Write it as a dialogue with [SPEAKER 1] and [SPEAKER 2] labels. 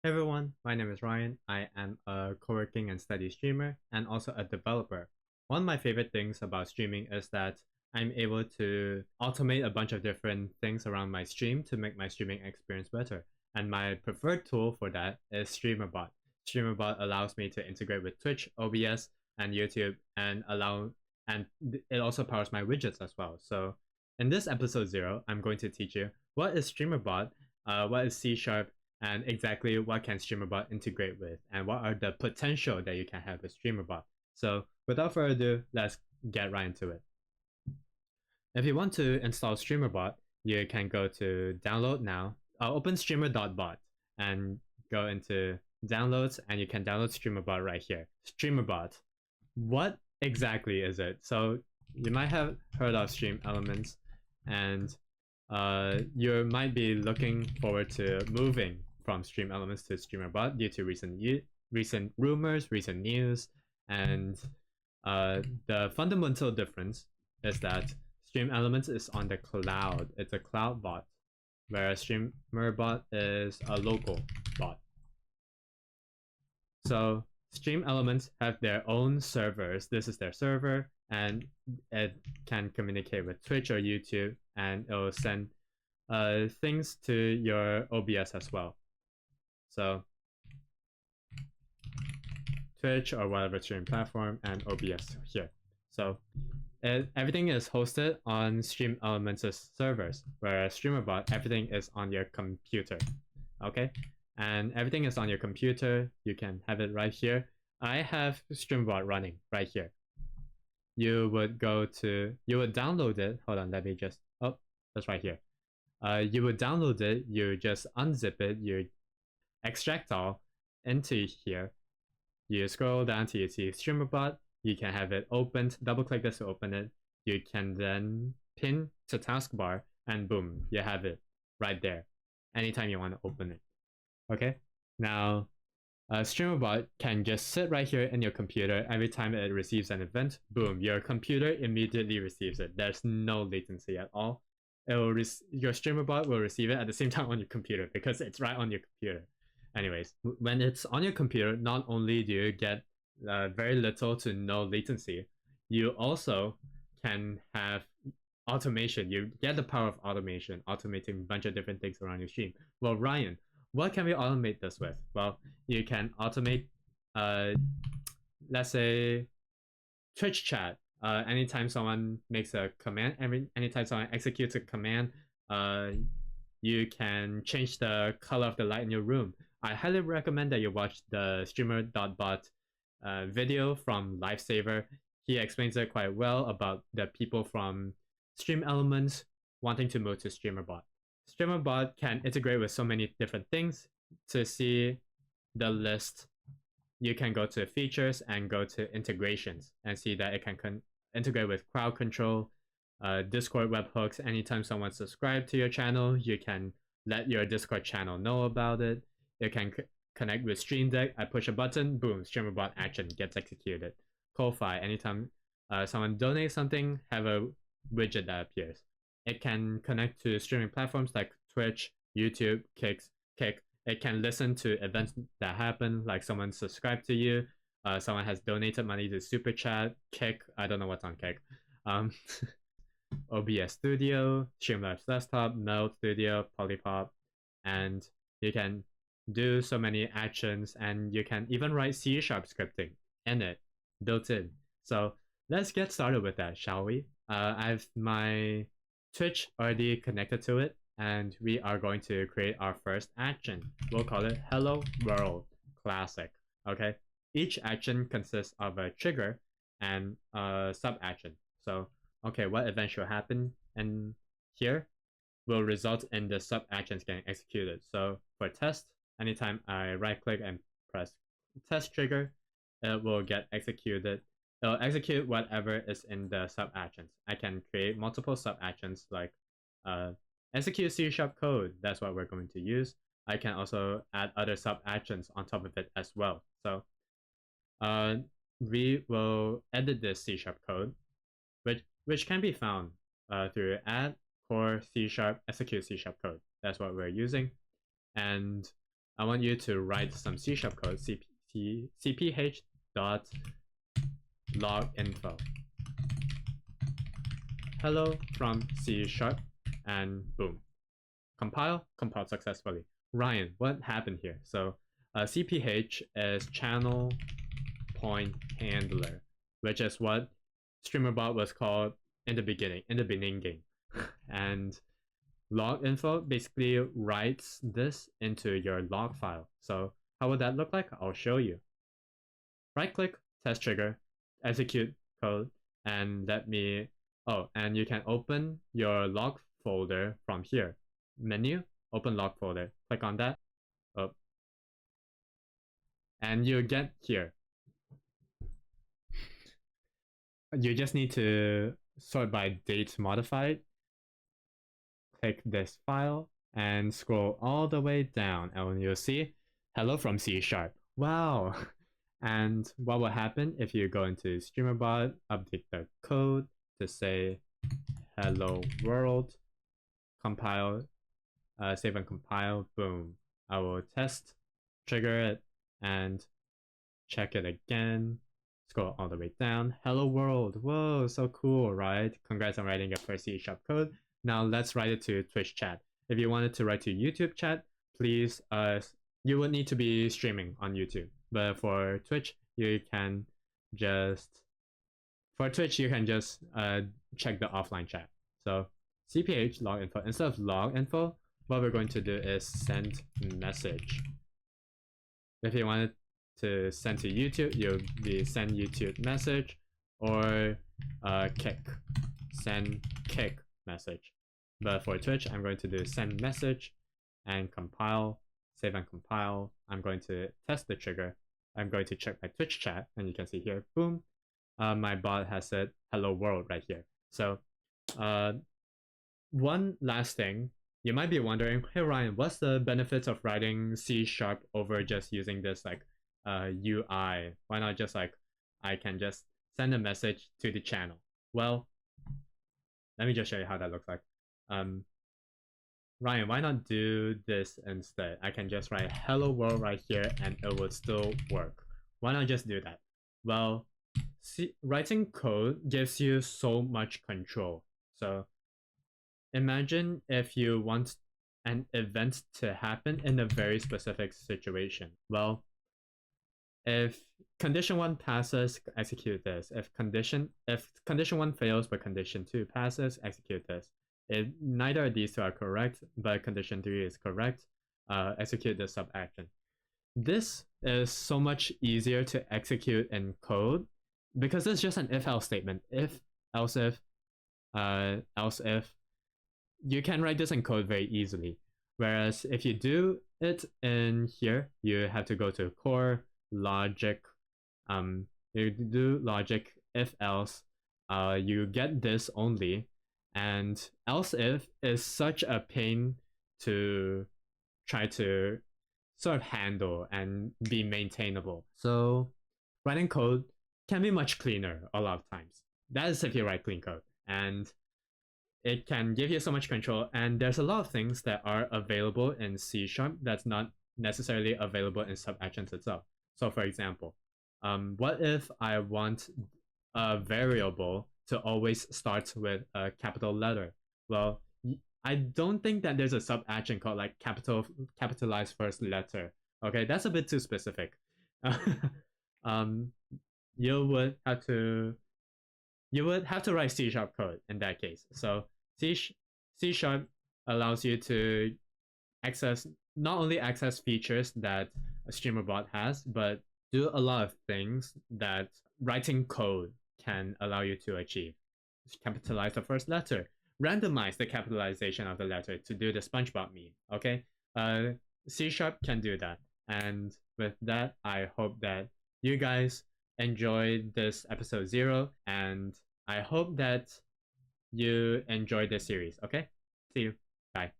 [SPEAKER 1] Hey everyone, my name is Ryan. I am a co-working and study streamer and also a developer. One of my favorite things about streaming is that I'm able to automate a bunch of different things around my stream to make my streaming experience better. And my preferred tool for that is Streamer.Bot. Streamer.Bot allows me to integrate with Twitch, OBS, and YouTube and it also powers my widgets as well. So in this episode 0, I'm going to teach you what is Streamer.Bot, what is C Sharp, and exactly what can Streamer.Bot integrate with, and what are the potential that you can have with Streamer.Bot. So without further ado, let's get right into it. If you want to install Streamer.Bot, you can go to download now. I'll open Streamer.Bot and go into downloads, and you can download Streamer.Bot right here. Streamer.Bot. What exactly is it? So you might have heard of Stream Elements, and you might be looking forward to moving from Stream Elements to Streamer.Bot due to recent rumors, recent news, and the fundamental difference is that Stream Elements is on the cloud. It's a cloud bot, whereas Streamer.Bot is a local bot. So Stream Elements have their own servers. This is their server, and it can communicate with Twitch or YouTube, and it will send things to your OBS as well. So Twitch or whatever stream platform and OBS here. So everything is hosted on Stream Elements' servers, whereas Streamer.Bot, everything is on your computer. Okay, and everything is on your computer. You can have it right here. I have Streamer.Bot running right here. You would download it. Hold on, let me just, oh, that's right here. You would download it, you just unzip it, you extract all into here. You scroll down till you see Streamer.Bot. You can have it opened, double click this to open it. You can then pin to taskbar, and boom, you have it right there anytime you want to open it. Okay, now Streamer.Bot can just sit right here in your computer. Every time it receives an event, boom, your computer immediately receives it. There's no latency at all. Your Streamer.Bot will receive it at the same time on your computer because it's right on your computer. Anyways, when it's on your computer, not only do you get very little to no latency, you also can have automation. You get the power of automation, automating a bunch of different things around your stream. Well, Ryan, what can we automate this with? Well, you can automate, let's say, Twitch chat. Anytime someone makes a command, anytime someone executes a command, you can change the color of the light in your room. I highly recommend that you watch the Streamer.Bot video from Lifesaver. He explains it quite well about the people from Stream Elements wanting to move to Streamer.Bot. Streamer.Bot can integrate with so many different things. To see the list, you can go to features and go to integrations and see that it can integrate with crowd control, Discord webhooks. Anytime someone subscribes to your channel, you can let your Discord channel know about it. You can connect with Stream Deck. I push a button, boom, Streamer.Bot action gets executed. Ko-Fi, anytime someone donates something, have a widget that appears. It can connect to streaming platforms like Twitch, YouTube, Kick. It can listen to events that happen, like someone subscribed to you, someone has donated money to Super Chat, Kick, I don't know what's on Kick. OBS Studio, Streamlabs Desktop, Meld Studio, Polypop, and you can do so many actions, and you can even write C# scripting in it, built in. So let's get started with that, shall we? I have my Twitch already connected to it, and we are going to create our first action. We'll call it Hello World Classic. Okay, each action consists of a trigger and a sub action. So okay, what event should happen and here will result in the sub actions getting executed. So for test, anytime I right click and press test trigger, it will get executed. It'll execute whatever is in the sub actions. I can create multiple sub actions like execute C# code. That's what we're going to use. I can also add other sub actions on top of it as well. So we will edit this C# code, which can be found through add core C# execute C# code. That's what we're using. And I want you to write some C# code, cph.loginfo. Hello from C#, and boom. Compile successfully. Ryan, what happened here? So cph is channel point handler, which is what Streamer.Bot was called in the beginning game. And log info basically writes this into your log file. So how would that look like? I'll show you. Right click, test trigger, execute code, and and you can open your log folder from here. Menu, open log folder, click on that, and you get here. You just need to sort by date modified. Click this file and scroll all the way down, and you'll see hello from C#. Wow. And what will happen if you go into Streamer.Bot, update the code to say hello world, compile, save and compile, boom. I will test, trigger it, and check it again. Scroll all the way down. Hello world. Whoa, so cool, right? Congrats on writing your first C# code. Now let's write it to Twitch chat. If you wanted to write to YouTube chat, please, you would need to be streaming on YouTube. But for Twitch, you can just check the offline chat. So cph log info. Instead of log info, what we're going to do is send message. If you wanted to send to YouTube, you'll be send YouTube message, or kick, send kick message. But for Twitch, I'm going to do send message and compile, save and compile. I'm going to test the trigger. I'm going to check my Twitch chat, and you can see here, boom, my bot has said hello world right here. So one last thing, you might be wondering, hey Ryan, what's the benefits of writing C# over just using this like UI? Why not just like I can just send a message to the channel? Well, let me just show you how that looks like. Ryan, why not do this instead? I can just write hello world right here and it would still work. Why not just do that? Well, writing code gives you so much control. So imagine if you want an event to happen in a very specific situation. Well, if condition 1 passes, execute this. If condition 1 fails but condition 2 passes, execute this. If neither of these two are correct, but condition 3 is correct, execute the sub action. This is so much easier to execute in code because it's just an if-else statement. If, else if, you can write this in code very easily. Whereas if you do it in here, you have to go to core logic. You do logic if else, you get this only. And else if is such a pain to try to sort of handle and be maintainable. So writing code can be much cleaner a lot of times. That is if you write clean code. And it can give you so much control. And there's a lot of things that are available in C# that's not necessarily available in sub actions itself. So for example, what if I want a variable to always start with a capital letter? Well, I don't think that there's a sub action called like capitalized first letter. Okay, that's a bit too specific. You would have to write C# code in that case. So C# allows you to not only access features that a Streamer.Bot has, but do a lot of things that writing code can allow you to achieve. Capitalize the first letter, randomize the capitalization of the letter to do the SpongeBob meme. Okay, C# can do that. And with that, I hope that you guys enjoyed this episode 0, and I hope that you enjoyed this series. Okay, see you. Bye.